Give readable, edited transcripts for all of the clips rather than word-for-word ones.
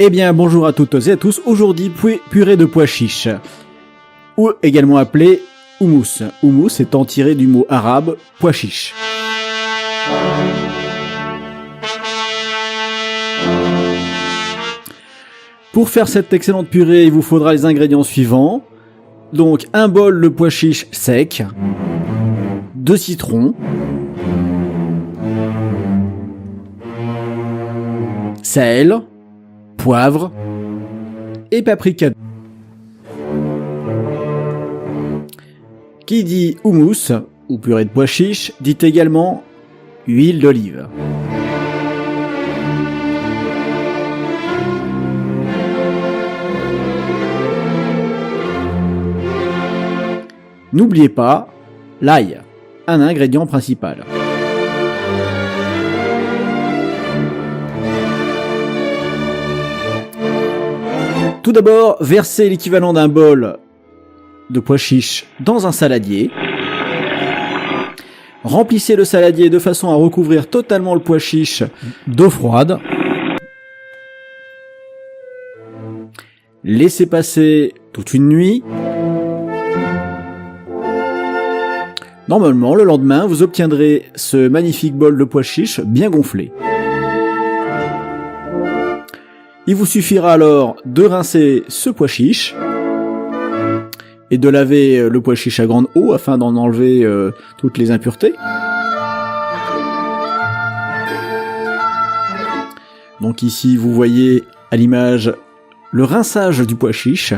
Eh bien, bonjour à toutes et à tous. Aujourd'hui, purée de pois chiches, ou également appelé houmous. Houmous étant tiré du mot arabe pois chiche. Pour faire cette excellente purée, il vous faudra les ingrédients suivants. Donc, un bol de pois chiches secs, 2 citrons, sel, poivre et paprika. Qui dit houmous ou purée de pois chiches dit également huile d'olive. N'oubliez pas l'ail, un ingrédient principal. Tout d'abord, versez l'équivalent d'un bol de pois chiches dans un saladier. Remplissez le saladier de façon à recouvrir totalement le pois chiche d'eau froide. Laissez passer toute une nuit. Normalement, le lendemain, vous obtiendrez ce magnifique bol de pois chiches bien gonflé. Il vous suffira alors de rincer ce pois chiche et de laver le pois chiche à grande eau afin d'en enlever toutes les impuretés. Donc ici, vous voyez à l'image le rinçage du pois chiche.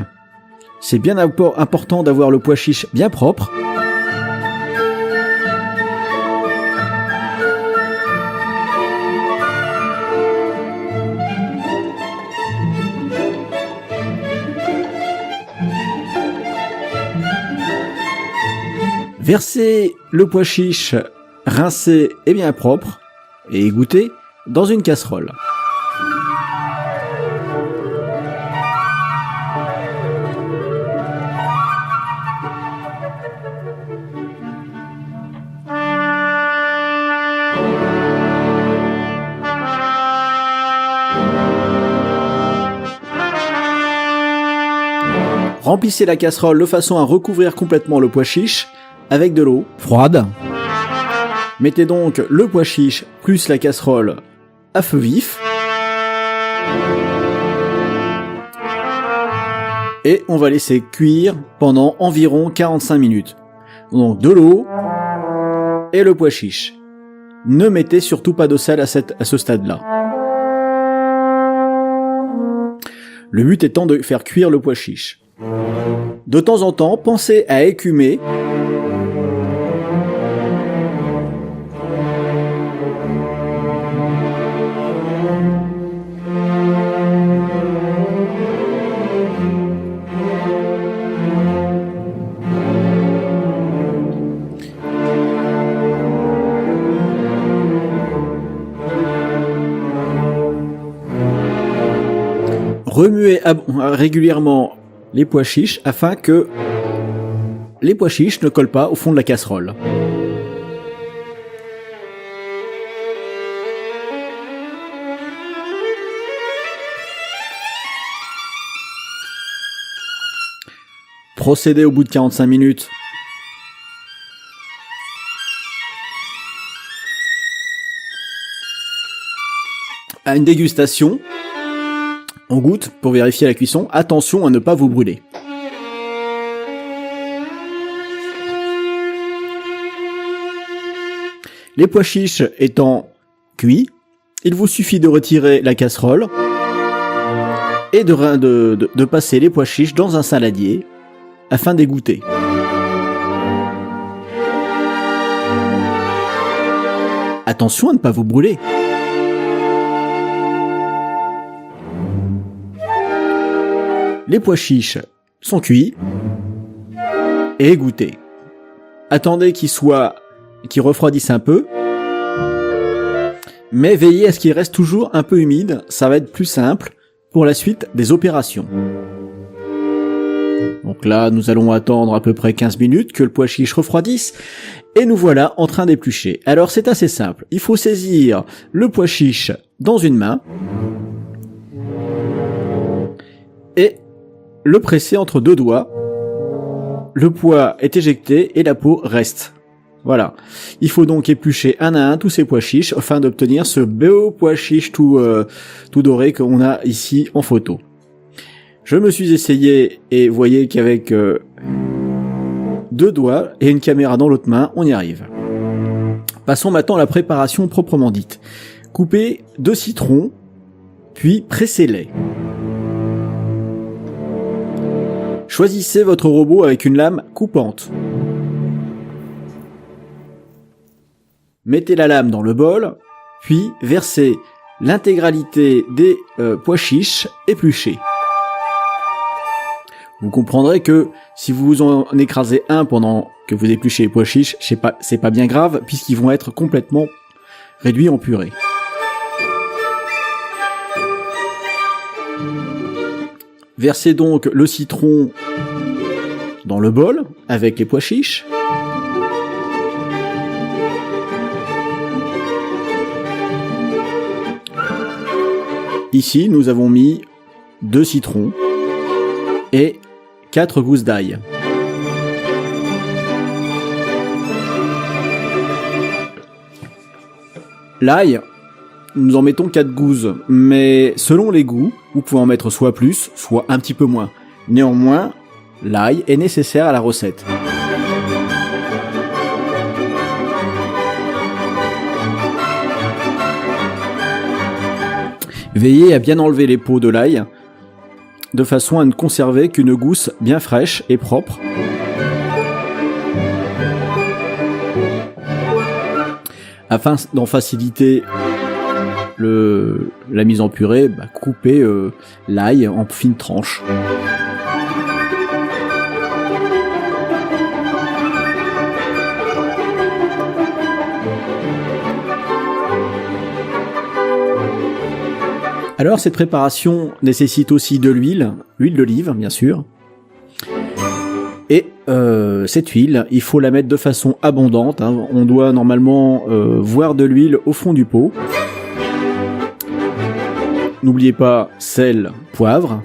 C'est bien important d'avoir le pois chiche bien propre. Versez le pois chiche rincé et bien propre et égoutter dans une casserole. Remplissez la casserole de façon à recouvrir complètement le pois chiche avec de l'eau froide. Mettez donc le pois chiche plus la casserole à feu vif. Et on va laisser cuire pendant environ 45 minutes. Donc de l'eau et le pois chiche. Ne mettez surtout pas de sel à ce stade-là. Le but étant de faire cuire le pois chiche. De temps en temps, pensez à écumer. Remuez régulièrement les pois chiches afin que les pois chiches ne collent pas au fond de la casserole. Procédez au bout de 45 minutes à une dégustation. On goûte pour vérifier la cuisson. Attention à ne pas vous brûler. Les pois chiches étant cuits, il vous suffit de retirer la casserole et de passer les pois chiches dans un saladier afin d'égoutter. Attention à ne pas vous brûler. Les pois chiches sont cuits et égoutés. Attendez qu'ils refroidissent un peu, mais veillez à ce qu'ils restent toujours un peu humides, ça va être plus simple pour la suite des opérations. Donc là, nous allons attendre à peu près 15 minutes que le pois chiche refroidisse, et nous voilà en train d'éplucher. Alors c'est assez simple, il faut saisir le pois chiche dans une main, et le presser entre deux doigts. Le pois est éjecté et la peau reste. Voilà. Il faut donc éplucher un à un tous ces pois chiches afin d'obtenir ce beau pois chiche tout doré qu'on a ici en photo. Je me suis essayé et voyez qu'avec 2 doigts et une caméra dans l'autre main, on y arrive. Passons maintenant à la préparation proprement dite. Coupez 2 citrons, puis pressez-les. Choisissez votre robot avec une lame coupante. Mettez la lame dans le bol, puis versez l'intégralité des pois chiches épluchés. Vous comprendrez que si vous en écrasez un pendant que vous épluchez les pois chiches, c'est pas bien grave puisqu'ils vont être complètement réduits en purée. Versez donc le citron dans le bol avec les pois chiches. Ici, nous avons mis 2 citrons et 4 gousses d'ail. L'ail, nous en mettons 4 gousses, mais selon les goûts, vous pouvez en mettre soit plus, soit un petit peu moins. Néanmoins, l'ail est nécessaire à la recette. Veillez à bien enlever les peaux de l'ail, de façon à ne conserver qu'une gousse bien fraîche et propre. Afin d'en faciliter la mise en purée, coupez l'ail en fines tranches. Alors cette préparation nécessite aussi de l'huile d'olive bien sûr. Et cette huile, il faut la mettre de façon abondante. On doit normalement voir de l'huile au fond du pot. N'oubliez pas sel, poivre.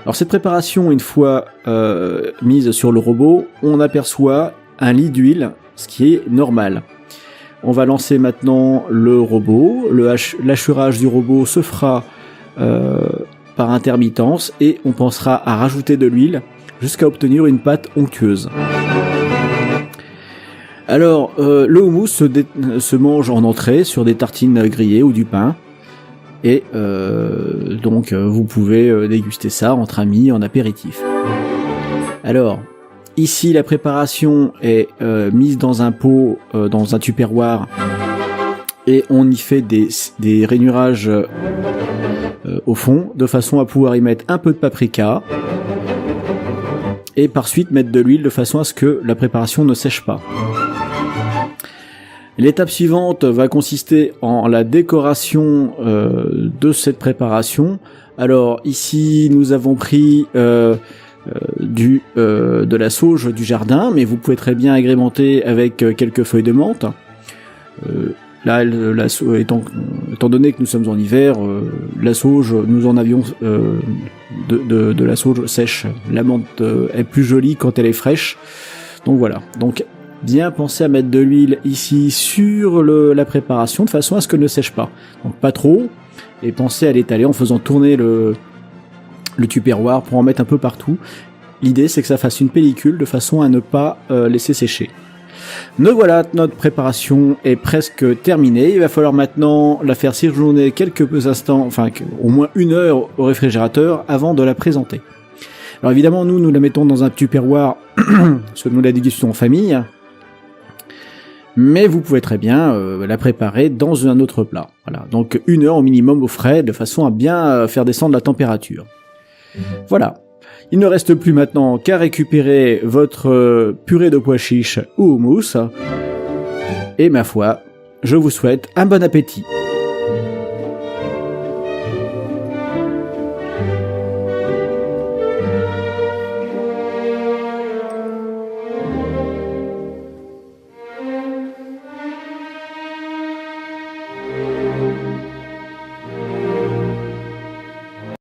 Alors cette préparation, une fois mise sur le robot, on aperçoit un lit d'huile, ce qui est normal. On va lancer maintenant le robot. L'hachurage du robot se fera par intermittence et on pensera à rajouter de l'huile jusqu'à obtenir une pâte onctueuse. Alors, le houmous se mange en entrée sur des tartines grillées ou du pain. Et donc, vous pouvez déguster ça entre amis en apéritif. Alors, ici, la préparation est mise dans un pot, dans un tupperware, et on y fait des rainurages au fond, de façon à pouvoir y mettre un peu de paprika, et par suite mettre de l'huile de façon à ce que la préparation ne sèche pas. L'étape suivante va consister en la décoration de cette préparation. Alors ici, nous avons pris de la sauge du jardin, mais vous pouvez très bien agrémenter avec quelques feuilles de menthe. Là, étant donné que nous sommes en hiver, la sauge, nous en avions de la sauge sèche. La menthe est plus jolie quand elle est fraîche. Donc voilà. Donc bien penser à mettre de l'huile ici sur la préparation de façon à ce qu'elle ne sèche pas. Donc pas trop, et pensez à l'étaler en faisant tourner le tupperware pour en mettre un peu partout. L'idée c'est que ça fasse une pellicule de façon à ne pas laisser sécher. Me voilà, notre préparation est presque terminée. Il va falloir maintenant la faire séjourner quelques instants, enfin au moins 1 heure au réfrigérateur avant de la présenter. Alors évidemment nous la mettons dans un tupperware parce que nous la dégustons en famille. Mais vous pouvez très bien la préparer dans un autre plat. Voilà, donc 1 heure au minimum au frais, de façon à bien faire descendre la température. Voilà. Il ne reste plus maintenant qu'à récupérer votre purée de pois chiches ou houmous. Et ma foi, je vous souhaite un bon appétit.